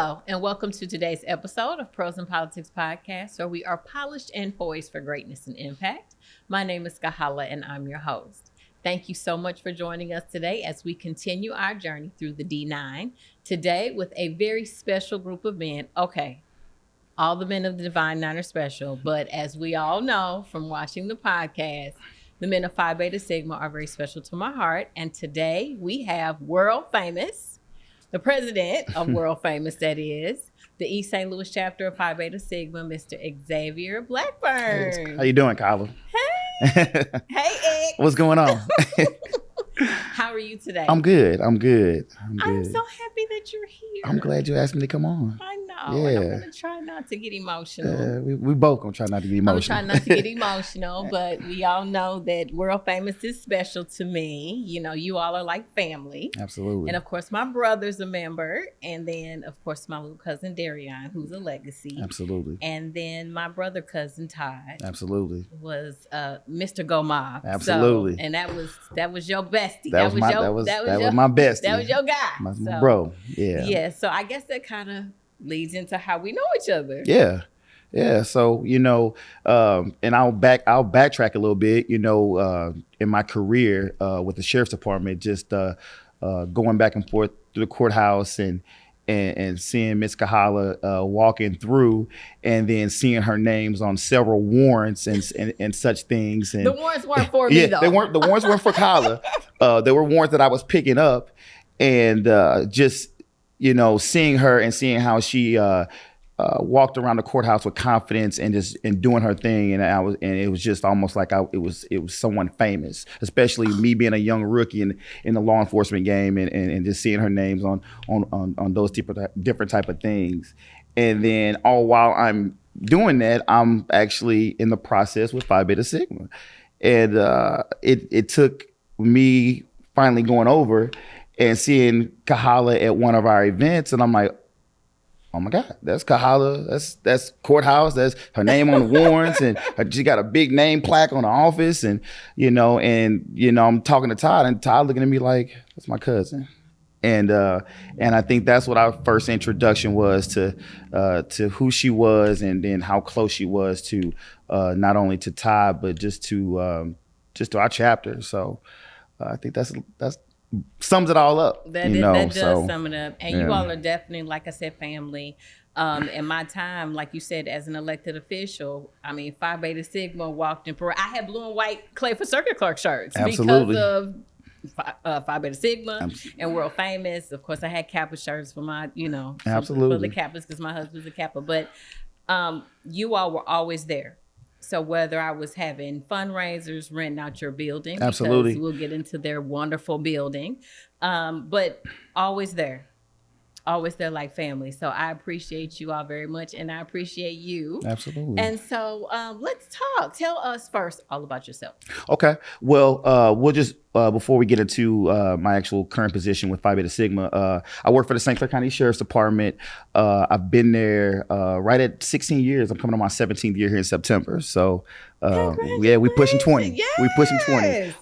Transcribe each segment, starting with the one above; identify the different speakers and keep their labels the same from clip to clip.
Speaker 1: Hello, and welcome to today's episode of Pros in Politics Podcast, where we are polished and poised for greatness and impact. My name is Kahala, and I'm your host. Thank you so much for joining us today as we continue our journey through the D9. Today, with a very special group of men. Okay, all the men of the Divine Nine are special, but as we all know from watching the podcast, the men of Phi Beta Sigma are very special to my heart. And today we have world famous, the president of world famous, that is, the East St. Louis chapter of Phi Beta Sigma, Mr. Xavier Blackburn.
Speaker 2: How you doing, Kyla?
Speaker 1: Hey. Hey, X.
Speaker 2: What's going on?
Speaker 1: How are you today?
Speaker 2: I'm good. I'm
Speaker 1: so happy that you're here.
Speaker 2: I'm glad you asked me to come on.
Speaker 1: I know.
Speaker 2: Yeah.
Speaker 1: And I'm going to try not to get emotional.
Speaker 2: We both going to try not to get emotional.
Speaker 1: I'm trying not to get emotional, but we all know that world famous is special to me. You know, you all are like family.
Speaker 2: Absolutely.
Speaker 1: And of course, my brother's a member. And then, of course, my little cousin Darion, who's a legacy.
Speaker 2: Absolutely.
Speaker 1: And then my brother cousin Todd.
Speaker 2: Absolutely.
Speaker 1: Was Mr. Go Mob.
Speaker 2: Absolutely.
Speaker 1: So, and that was your bestie.
Speaker 2: That was my bestie.
Speaker 1: That was your guy.
Speaker 2: My bro. Yeah.
Speaker 1: Yeah. So I guess that kind of leads into how we know each other.
Speaker 2: Yeah. Yeah. So, and I'll backtrack a little bit, in my career with the sheriff's department, just going back and forth through the courthouse and seeing Miss Kahala walking through, and then seeing her names on several warrants and such things. And
Speaker 1: the warrants weren't for me, though.
Speaker 2: The warrants weren't for Kahala. They were warrants that I was picking up, and just seeing her and seeing how she walked around the courthouse with confidence and doing her thing, and it was just almost like it was someone famous, especially me being a young rookie in the law enforcement game, and just seeing her names on those different type of things. And then all while I'm doing that, I'm actually in the process with Phi Beta Sigma, and it took me finally going over and seeing Kahala at one of our events, and I'm like, oh my God, that's Kahala. That's courthouse. That's her name on the warrants, and she got a big name plaque on the office, and I'm talking to Todd, and Todd looking at me like, that's my cousin, and I think that's what our first introduction was to who she was, and then how close she was to not only to Todd but just to our chapter. So I think that's sums it all up.
Speaker 1: That does sum it up. And you all are definitely, like I said, family. In my time, like you said, as an elected official, I mean, Phi Beta Sigma walked in parade. I had blue and white Clair for circuit clerk shirts.
Speaker 2: Absolutely.
Speaker 1: Because of Phi Beta Sigma and world famous. Of course, I had Kappa shirts for my,
Speaker 2: Absolutely.
Speaker 1: for the Kappas, because my husband's a Kappa. But you all were always there. So whether I was having fundraisers, renting out your building,
Speaker 2: Absolutely,
Speaker 1: because we'll get into their wonderful building, but always there like family. So I appreciate you all very much, and I appreciate you.
Speaker 2: Absolutely.
Speaker 1: And so let's talk. Tell us first all about yourself.
Speaker 2: Okay. Well, we'll just before we get into my actual current position with Phi Beta Sigma, I work for the St. Clair County Sheriff's Department. I've been there right at 16 years. I'm coming on my 17th year here in September. So we pushing 20.
Speaker 1: Yes.
Speaker 2: We pushing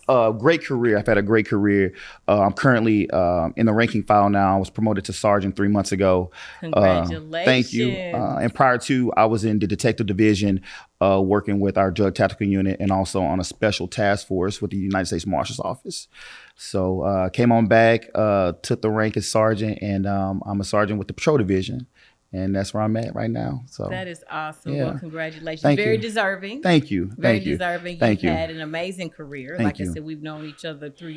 Speaker 2: 20. Great career. I've had a great career. I'm currently in the ranking file now. I was promoted to sergeant 3 months ago.
Speaker 1: Congratulations.
Speaker 2: Thank you. And prior to, I was in the detective division, working with our drug tactical unit, and also on a special task force with the United States Marshal's Office. So came on back, took the rank as sergeant, and I'm a sergeant with the patrol division. And that's where I'm at right now. So
Speaker 1: that is awesome.
Speaker 2: Yeah.
Speaker 1: Well, congratulations.
Speaker 2: Thank
Speaker 1: Very
Speaker 2: you.
Speaker 1: deserving.
Speaker 2: Thank you.
Speaker 1: Very deserving.
Speaker 2: Thank you.
Speaker 1: You've had an amazing career.
Speaker 2: Thank you.
Speaker 1: I said, we've known each other through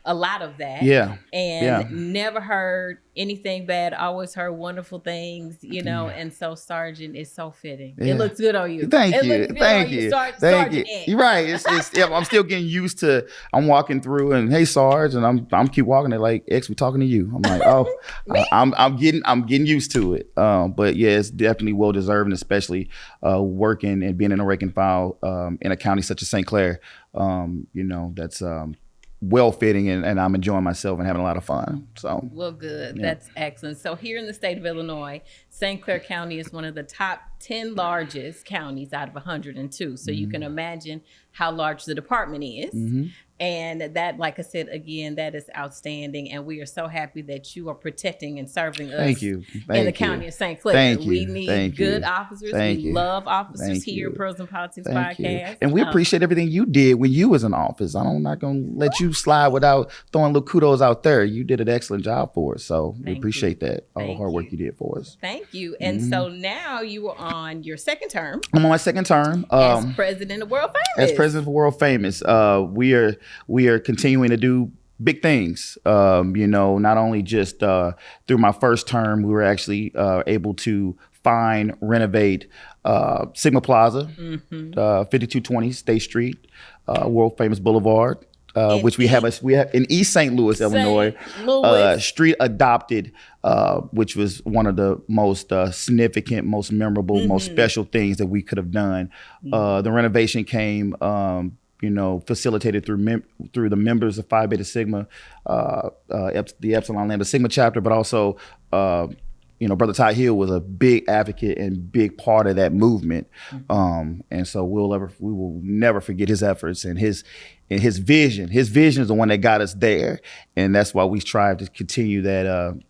Speaker 1: a lot of that.
Speaker 2: Yeah.
Speaker 1: And never heard anything bad. Always heard wonderful things, and so sergeant is so fitting.
Speaker 2: Yeah.
Speaker 1: It looks good on you.
Speaker 2: Thank you.
Speaker 1: Sergeant X.
Speaker 2: You're right. I'm still getting used to, I'm walking through and, hey, Sarge, and I'm keep walking. They're like, X, we talking to you. I'm like, oh, I'm getting used to it. But yeah, it's definitely well deserved, and especially working and being in a rank and file in a county such as St. Clair. That's well fitting, and I'm enjoying myself and having a lot of fun. So
Speaker 1: well, good.
Speaker 2: Yeah.
Speaker 1: That's excellent. So here in the state of Illinois, St. Clair County is one of the top 10 largest counties out of 102. So you can imagine how large the department is. And that, like I said, again, that is outstanding. And we are so happy that you are protecting and serving us in the county of St. Clair. We need good officers. We love officers here at Pros and Politics Podcast.
Speaker 2: And we appreciate everything you did when you was in office. I'm not going to let you slide without throwing little kudos out there. You did an excellent job for us. So we appreciate that, all the hard work you did for us.
Speaker 1: Thank you. And so now you are on your second term.
Speaker 2: I'm on my second term.
Speaker 1: As president of World Famous.
Speaker 2: As president of World Famous. We are continuing to do big things. Not only just through my first term, we were actually able to find, renovate Sigma Plaza, 5220 State Street, World Famous Boulevard. Which we have in East St. Louis, Illinois, street adopted, which was one of the most significant, most memorable, most special things that we could have done. The renovation came, facilitated through the members of Phi Beta Sigma, the Epsilon Lambda Sigma chapter, but also, Brother Ty Hill was a big advocate and big part of that movement. And so we will never forget his efforts and his vision. His vision is the one that got us there. And that's why we strive to continue that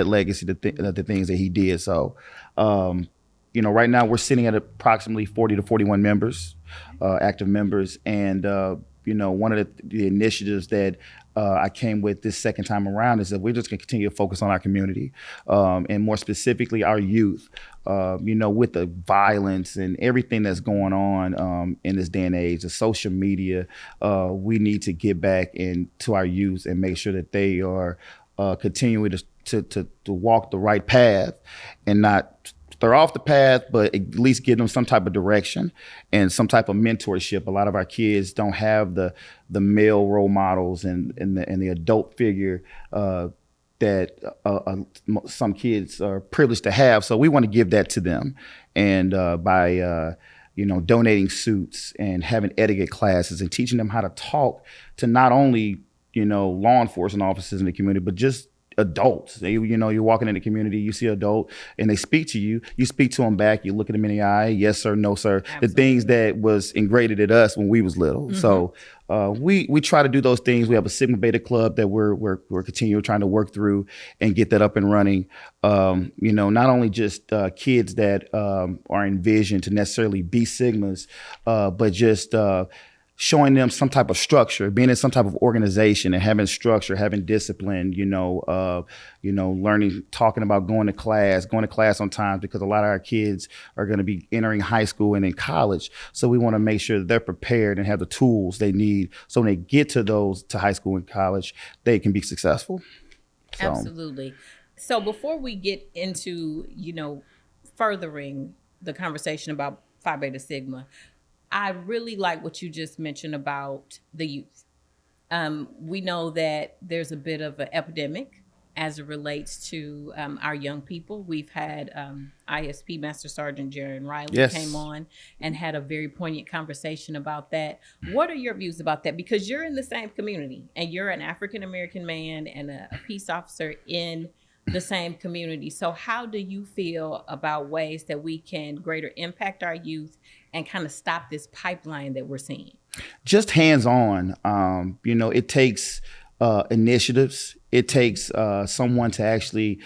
Speaker 2: legacy, the things that he did. So, right now we're sitting at approximately 40 to 41 members, active members. And, one of the initiatives that I came with this second time around is that we're just going to continue to focus on our community, and more specifically our youth. With the violence and everything that's going on in this day and age, the social media, we need to get back into our youth and make sure that they are continuing to walk the right path and not they're off the path, but at least give them some type of direction and some type of mentorship. A lot of our kids don't have the male role models and the adult figure that some kids are privileged to have. So we want to give that to them. And by donating suits and having etiquette classes and teaching them how to talk to not only, law enforcement officers in the community, but just adults. You're walking in the community, you see an adult and they speak to you, you speak to them back, you look at them in the eye, yes sir, no sir. Absolutely. The things that was ingrained at us when we was little. So we try to do those things. We have a Sigma Beta club that we're continuing trying to work through and get that up and running. Not only just kids that are envisioned to necessarily be Sigmas, but just showing them some type of structure, being in some type of organization and having structure, having discipline, learning, talking about going to class on time, because a lot of our kids are going to be entering high school and in college. So we want to make sure that they're prepared and have the tools they need. So when they get to high school and college, they can be successful. So.
Speaker 1: Absolutely. So before we get into, furthering the conversation about Phi Beta Sigma, I really like what you just mentioned about the youth. We know that there's a bit of an epidemic as it relates to our young people. We've had ISP Master Sergeant Jaron Riley came on and had a very poignant conversation about that. What are your views about that? Because you're in the same community and you're an African-American man and a peace officer in the same community. So how do you feel about ways that we can greater impact our youth and kind of stop this pipeline that we're seeing?
Speaker 2: Just hands-on. It takes initiatives. It takes someone to actually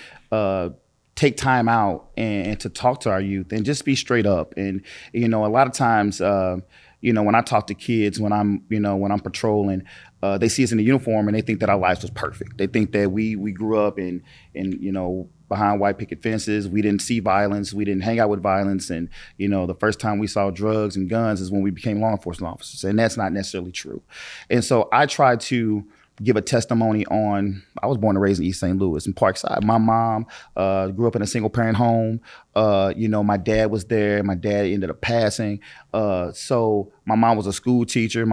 Speaker 2: take time out and to talk to our youth and just be straight up. And, a lot of times, when I talk to kids, when I'm patrolling, they see us in the uniform and they think that our lives was perfect. They think that we grew up in behind white picket fences. We didn't see violence. We didn't hang out with violence. And, the first time we saw drugs and guns is when we became law enforcement officers. And that's not necessarily true. And so I try to give a testimony on, I was born and raised in East St. Louis in Parkside. My mom grew up in a single parent home. My dad was there. My dad ended up passing. So my mom was a school teacher.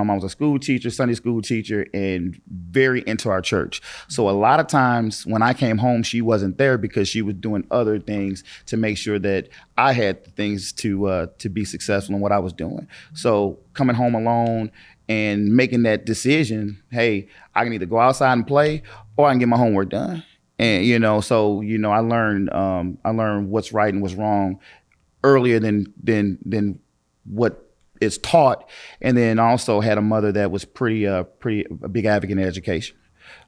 Speaker 2: Sunday school teacher, and very into our church. So a lot of times when I came home, she wasn't there because she was doing other things to make sure that I had things to be successful in what I was doing. So coming home alone and making that decision, hey, I can either go outside and play or I can get my homework done. And so I learned what's right and what's wrong earlier than what is taught, and then also had a mother that was pretty a big advocate in education.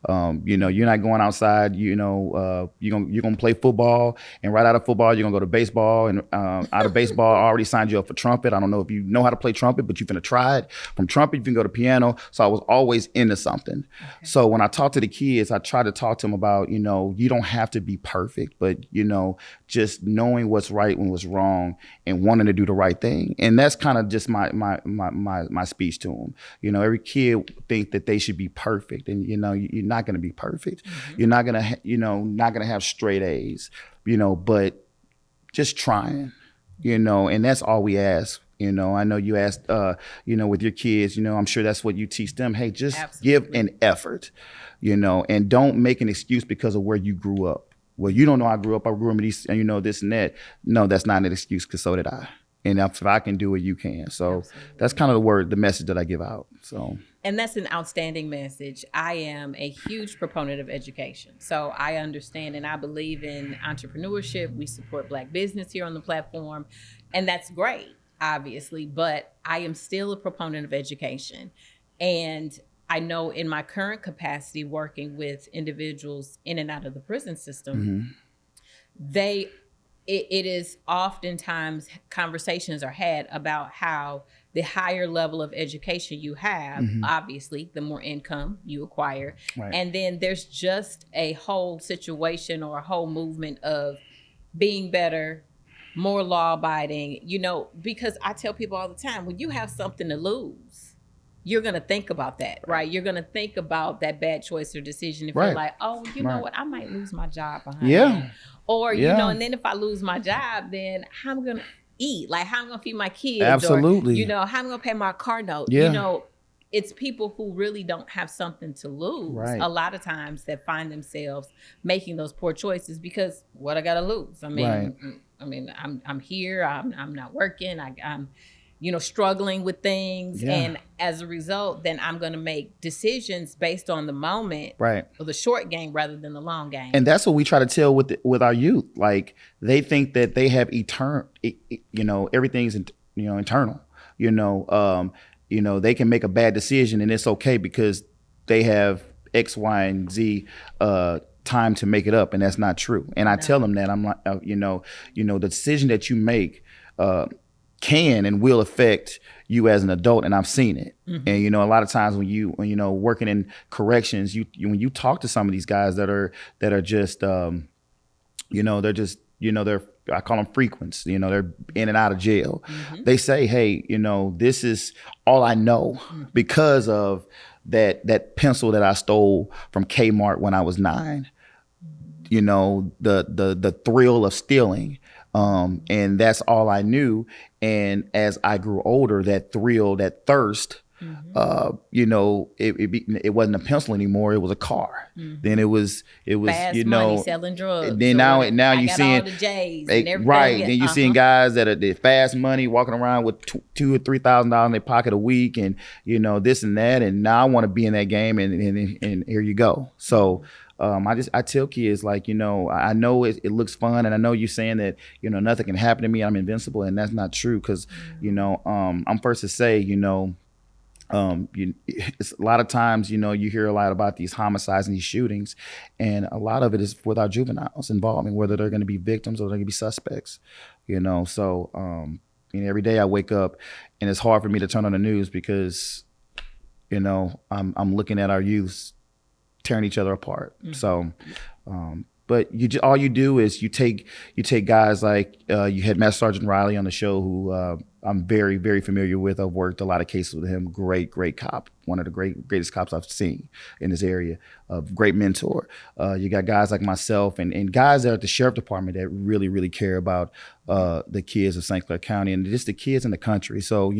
Speaker 2: You're not going outside, you're gonna play football, and right out of football, you're gonna go to baseball, and out of baseball, I already signed you up for trumpet. I don't know if you know how to play trumpet, but you're gonna try it. From trumpet, you can go to piano. So I was always into something. Okay. So when I talk to the kids, I try to talk to them about, you don't have to be perfect, but, just knowing what's right and what's wrong and wanting to do the right thing. And that's kind of just my speech to them. Every kid think that they should be perfect, and, you're not going to be perfect. Mm-hmm. You're not going to, not going to have straight A's, but just trying, and that's all we ask. I know you asked, with your kids, I'm sure that's what you teach them. Hey, just Absolutely. Give an effort, and don't make an excuse because of where you grew up. Well, you don't know I grew up. I grew up in these, this and that. No, that's not an excuse, because so did I. And if I can do it, you can. So Absolutely. That's kind of the message that I give out. So.
Speaker 1: And that's an outstanding message. I am a huge proponent of education. So I understand and I believe in entrepreneurship. We support Black business here on the platform. And that's great, obviously. But I am still a proponent of education. And I know in my current capacity working with individuals in and out of the prison system, mm-hmm. It is oftentimes conversations are had about how the higher level of education you have, mm-hmm. obviously, the more income you acquire. Right. And then there's just a whole situation or a whole movement of being better, more law-abiding, because I tell people all the time, when you have something to lose, you're going to think about that, right? You're going to think about that bad choice or decision if you're like, oh, you know what, I might lose my job behind that. Or, and then if I lose my job, then how am I going to eat? Like, how am I going to feed my kids?
Speaker 2: Absolutely.
Speaker 1: Or, how am I going to pay my car note? It's people who really don't have something to lose a lot of times that find themselves making those poor choices because what I got to lose? I'm here, I'm not working, I'm struggling with things. Yeah. And as a result, then I'm going to make decisions based on the moment or the short game rather than the long game.
Speaker 2: And that's what we try to tell with our youth. Like, they think that they have everything's, internal, they can make a bad decision and it's okay because they have X, Y, and Z, time to make it up. And that's not true. And I tell them that I'm like, the decision that you make, can and will affect you as an adult, and I've seen it. Mm-hmm. And a lot of times when working in corrections, when you talk to some of these guys that are just they're I call them frequents, they're in and out of jail. Mm-hmm. They say, hey, this is all I know because of that pencil that I stole from Kmart when I was 9. The thrill of stealing. And that's all I knew. And as I grew older, that thrill, that thirst, mm-hmm. It wasn't a pencil anymore. It was a car. Mm-hmm. Then it was
Speaker 1: fast money, selling drugs.
Speaker 2: Then now you seeing
Speaker 1: all the J's and everything.
Speaker 2: Right. Then you seeing guys that are fast money walking around with $2,000 or $3,000 in their pocket a week, and this and that. And now I want to be in that game, and here you go. So. I tell kids, like, I know it looks fun, and I know you're saying that, nothing can happen to me, I'm invincible, and that's not true. Because, I'm first to say, it's a lot of times, you hear a lot about these homicides and these shootings, and a lot of it is with our juveniles involving whether they're going to be victims or they're going to be suspects, So, every day I wake up and it's hard for me to turn on the news because, I'm looking at our youth tearing each other apart. Mm-hmm. So, but all you do is you take guys like you had Master Sergeant Riley on the show, who I'm very, very familiar with. I've worked a lot of cases with him. Great cop. One of the greatest cops I've seen in this area. A great mentor. You got guys like myself and guys that are at the sheriff department that really, really care about the kids of St. Clair County and just the kids in the country. So,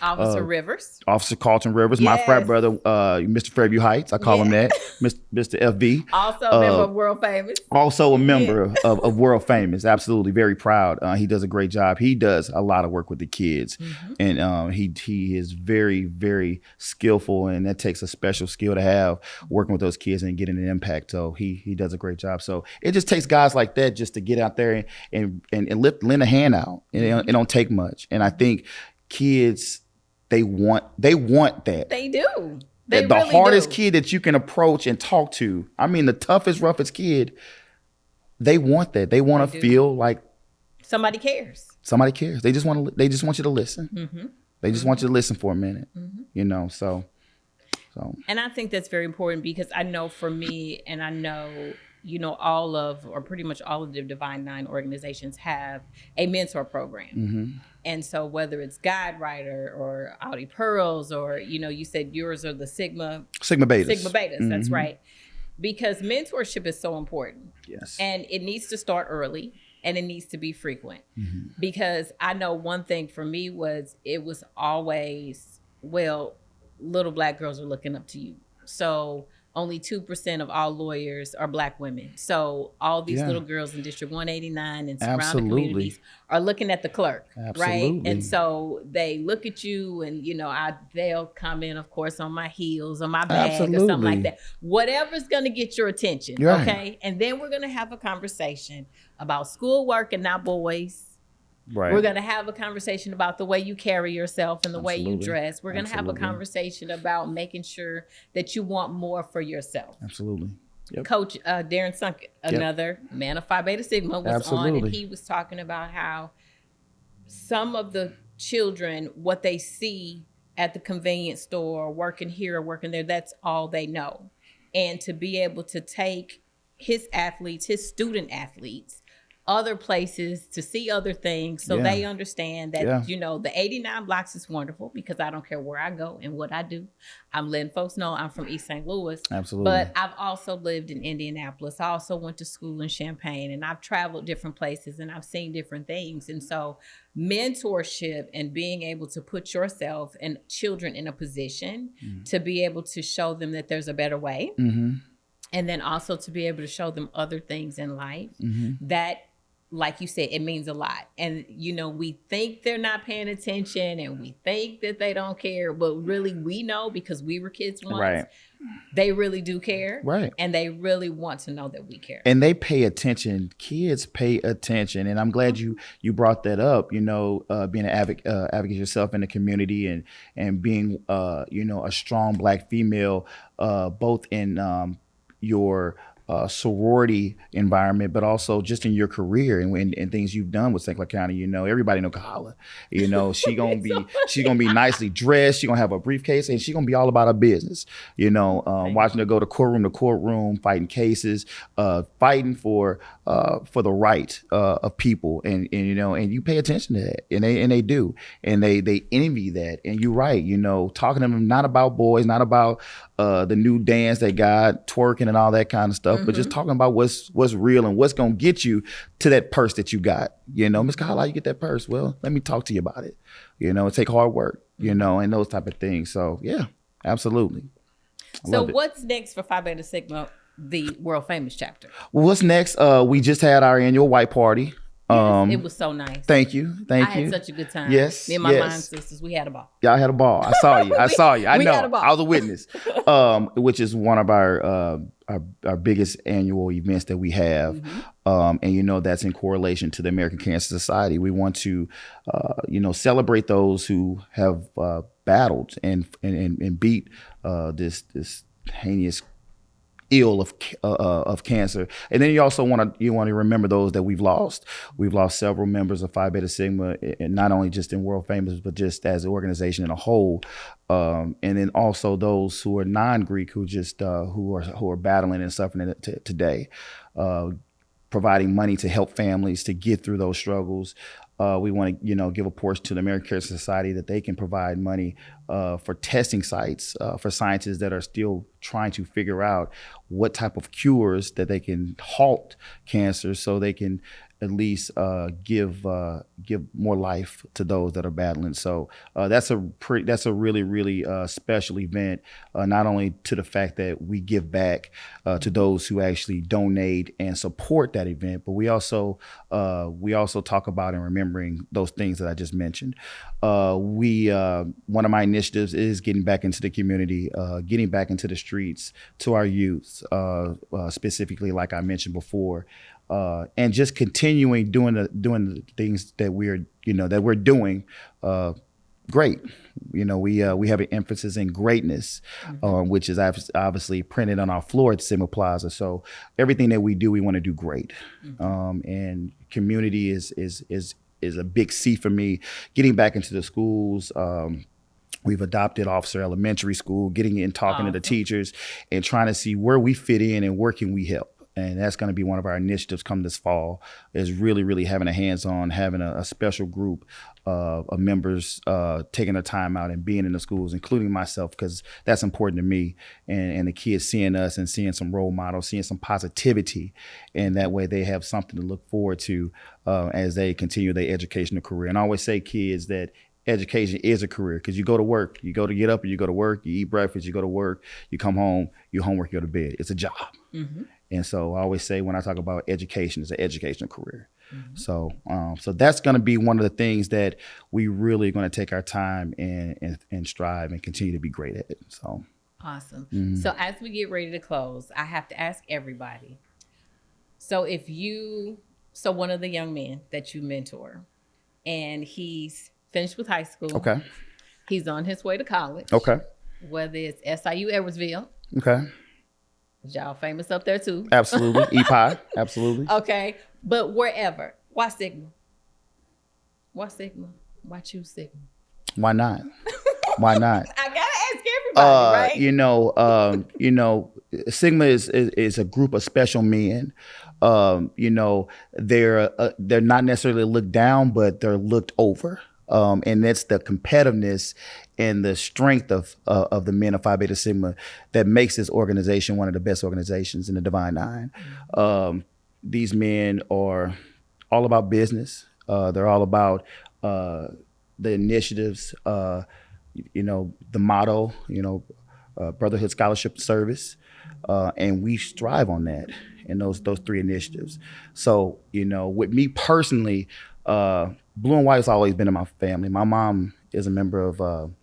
Speaker 1: Officer Rivers.
Speaker 2: Officer Carlton Rivers, yes. My frat brother, Mr. Fairview Heights. I call him that. Mr. FV.
Speaker 1: Also a member of World Famous.
Speaker 2: Also a member of World Famous. Absolutely. Very proud. He does a great job. He does a lot of work with the kids. kids, and he is very, very skillful, and that takes a special skill to have working with those kids and getting an impact. So he does a great job. So it just takes guys like that just to get out there and lend a hand out. And it don't take much. And I think kids, they want that.
Speaker 1: They do.
Speaker 2: The
Speaker 1: really
Speaker 2: hardest
Speaker 1: do.
Speaker 2: kid that you can approach and talk to. I mean, the toughest, roughest kid. They want that. They want to feel like
Speaker 1: somebody cares.
Speaker 2: Somebody cares. They just want you to listen. They just want you to listen for a minute. You know. So.
Speaker 1: And I think that's very important because I know for me, and I know, you know, all of, or pretty much all of the Divine Nine organizations have a mentor program. And so whether it's Guide Writer or Audi Pearls, or, you know, you said yours are the Sigma Betas. That's right. Because mentorship is so important.
Speaker 2: Yes.
Speaker 1: And it needs to start early, and it needs to be frequent. Because I know one thing for me was, it was always, well, little Black girls are looking up to you. So only 2% of all lawyers are Black women. So all these little girls in District 189 and surrounding communities are looking at the clerk, right? And so they look at you, and, you know, they'll comment, of course, on my heels or my bag or something like that. Whatever's going to get your attention, okay? And then we're going to have a conversation about schoolwork and not boys.
Speaker 2: Right.
Speaker 1: We're going to have a conversation about the way you carry yourself and the way you dress. We're going to have a conversation about making sure that you want more for yourself.
Speaker 2: Absolutely. Yep.
Speaker 1: Coach Darren Sunk, another man of Phi Beta Sigma, was on, and he was talking about how some of the children, what they see at the convenience store, working here or working there, that's all they know. And to be able to take his athletes, his student athletes, other places to see other things, so they understand that, you know, the 89 blocks is wonderful, because I don't care where I go and what I do. I'm letting folks know I'm from East St. Louis.
Speaker 2: Absolutely.
Speaker 1: But I've also lived in Indianapolis. I also went to school in Champaign, and I've traveled different places, and I've seen different things. And so mentorship and being able to put yourself and children in a position to be able to show them that there's a better way. And then also to be able to show them other things in life that, like you said, it means a lot. And, you know, we think they're not paying attention, and we think that they don't care, but really we know, because we were kids once, they really do care. Right. And they really want to know that we care.
Speaker 2: And they pay attention. Kids pay attention. And I'm glad you brought that up, you know, being an advocate yourself in the community, and being, you know, a strong Black female, both in your sorority environment, but also just in your career and things you've done with St. Clair County. You know, everybody know Kahala. You know, she gonna be nicely dressed. She gonna have a briefcase, and she gonna be all about her business. You know, watching her go to courtroom, fighting cases, fighting for the right of people, and you know, and you pay attention to that, and they do, and they envy that. And you're right. You know, talking to them not about boys, not about the new dance they got, twerking and all that kind of stuff, but just talking about what's real and what's gonna get you to that purse that you got. You know, Ms. Kahala, how you get that purse? Well, let me talk to you about it. You know, it take hard work, you know, and those type of things. So yeah, absolutely.
Speaker 1: So what's next for Phi Beta Sigma, the world famous chapter?
Speaker 2: Well, what's next? We just had our annual white party.
Speaker 1: Yes, it was so nice.
Speaker 2: Thank you. I
Speaker 1: had such a good time.
Speaker 2: Yes.
Speaker 1: Me and my line sisters, we had a ball.
Speaker 2: Y'all had a ball. I saw you. I know.
Speaker 1: Had a ball.
Speaker 2: I was a witness. Which is one of our biggest annual events that we have. And you know, that's in correlation to the American Cancer Society. We want to you know, celebrate those who have battled and beat this heinous ill of cancer. And then you also want to remember those that we've lost. We've lost several members of Phi Beta Sigma, and not only just in World Famous, but just as an organization in a whole. And then also those who are non-Greek, who just who are battling and suffering today, providing money to help families to get through those struggles. We want to, you know, give a portion to the American Cancer Society that they can provide money for testing sites for scientists that are still trying to figure out what type of cures that they can halt cancer, so they can at least give more life to those that are battling. So that's a really special event. Not only to the fact that we give back to those who actually donate and support that event, but we also talk about and remembering those things that I just mentioned. One of my initiatives is getting back into the community, getting back into the streets to our youth, specifically, like I mentioned before, and just continuing doing the things that we're doing. Great. We have an emphasis in greatness, which is obviously printed on our floor at Sigma Plaza. So everything that we do, we want to do great. And community is a big C for me. Getting back into the schools. We've adopted Officer Elementary School, getting in, talking to the teachers and trying to see where we fit in and where can we help. And that's going to be one of our initiatives come this fall, is really having a hands-on, having a special group of members taking their time out and being in the schools, including myself, because that's important to me. And the kids seeing us and seeing some role models, seeing some positivity, and that way they have something to look forward to as they continue their educational career. And I always say, kids, that education is a career, because you go to work, you go to get up and you go to work, you eat breakfast, you go to work, you come home, you homework, you go to bed. It's a job. And so I always say, when I talk about education, it's an educational career. So that's going to be one of the things that we really are going to take our time and strive and continue to be great at it. So
Speaker 1: awesome. So as we get ready to close, I have to ask everybody. So one of the young men that you mentor, and he's finished with high school.
Speaker 2: Okay.
Speaker 1: He's on his way to college.
Speaker 2: Okay.
Speaker 1: Whether it's SIU Edwardsville.
Speaker 2: Okay.
Speaker 1: Y'all famous up there too.
Speaker 2: Absolutely. EPI. Absolutely.
Speaker 1: Okay. But wherever. Why Sigma? Why Sigma? Why choose Sigma?
Speaker 2: Why not? Why not?
Speaker 1: I gotta ask everybody,
Speaker 2: right? Sigma is a group of special men. They're not necessarily looked down, but they're looked over. And that's the competitiveness and the strength of the men of Phi Beta Sigma that makes this organization one of the best organizations in the Divine Nine. These men are all about business. They're all about the initiatives, the motto, brotherhood, scholarship, service. And we strive on that in those three initiatives. So, with me personally, blue and white has always been in my family. My mom is a member of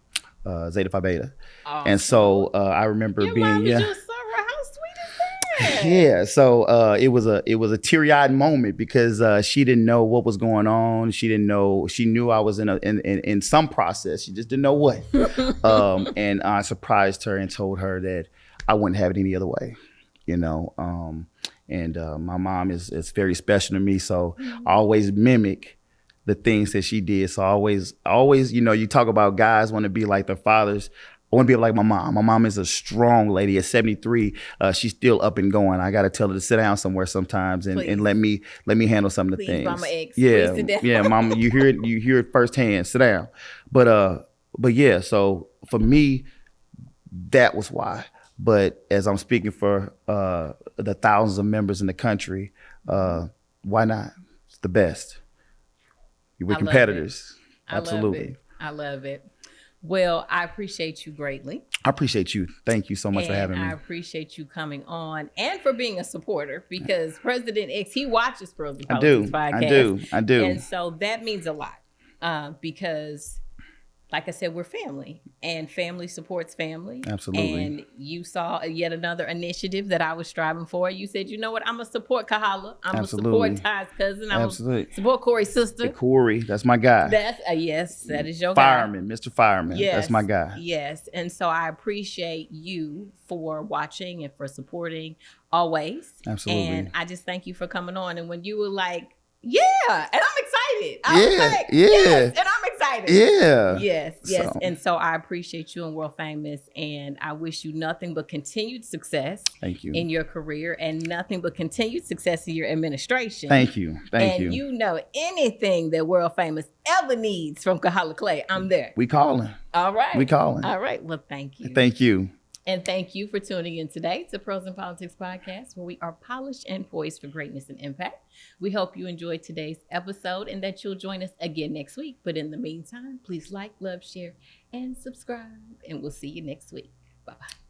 Speaker 2: Zeta Phi Beta. And so I remember
Speaker 1: Your
Speaker 2: being,
Speaker 1: mom is your summer. How sweet is that?
Speaker 2: Yeah. So it was a teary-eyed moment, because she didn't know what was going on. She knew I was in some process. She just didn't know what. And I surprised her and told her that I wouldn't have it any other way, And my mom is very special to me. So I always mimic the things that she did. So I always, you talk about guys want to be like their fathers. I want to be like my mom. My mom is a strong lady. At 73, she's still up and going. I got to tell her to sit down somewhere sometimes and let me handle some of the things.
Speaker 1: Mama X,
Speaker 2: yeah,
Speaker 1: sit down.
Speaker 2: Yeah, Mama, you hear it firsthand. Sit down. But yeah. So for me, that was why. But as I'm speaking for the thousands of members in the country, why not? It's the best. We're competitors. Absolutely.
Speaker 1: I love it. Well, I appreciate you greatly.
Speaker 2: I appreciate you. Thank you so much for having me.
Speaker 1: I appreciate you coming on and for being a supporter, because President X, he watches Pros and Politics podcast.
Speaker 2: I do.
Speaker 1: And so that means a lot, because like I said, we're family, and family supports family.
Speaker 2: Absolutely.
Speaker 1: And you saw yet another initiative that I was striving for. You said, you know what? I'm going to support Kahala. I'm going to support Ty's cousin. I'm going to support Corey's sister.
Speaker 2: Hey, Corey, that's my guy.
Speaker 1: That's yes, that is your
Speaker 2: Fireman,
Speaker 1: guy.
Speaker 2: Mr. Fireman.
Speaker 1: Yes,
Speaker 2: that's my guy.
Speaker 1: Yes. And so I appreciate you for watching and for supporting always.
Speaker 2: Absolutely.
Speaker 1: And I just thank you for coming on. And when you were like, yeah, and I'm excited. I was like, yes, and I'm excited.
Speaker 2: Yeah.
Speaker 1: Yes.
Speaker 2: So.
Speaker 1: And so I appreciate you and World Famous, and I wish you nothing but continued success.
Speaker 2: Thank you.
Speaker 1: In your career, and nothing but continued success in your administration.
Speaker 2: Thank you. Thank you.
Speaker 1: And anything that World Famous ever needs from Kahala Clay, I'm there.
Speaker 2: We calling.
Speaker 1: All right.
Speaker 2: We calling.
Speaker 1: All right. Well, thank you.
Speaker 2: Thank you.
Speaker 1: And thank you for tuning in today to Pros in Politics Podcast, where we are polished and poised for greatness and impact. We hope you enjoyed today's episode and that you'll join us again next week. But in the meantime, please like, love, share, and subscribe. And we'll see you next week. Bye-bye.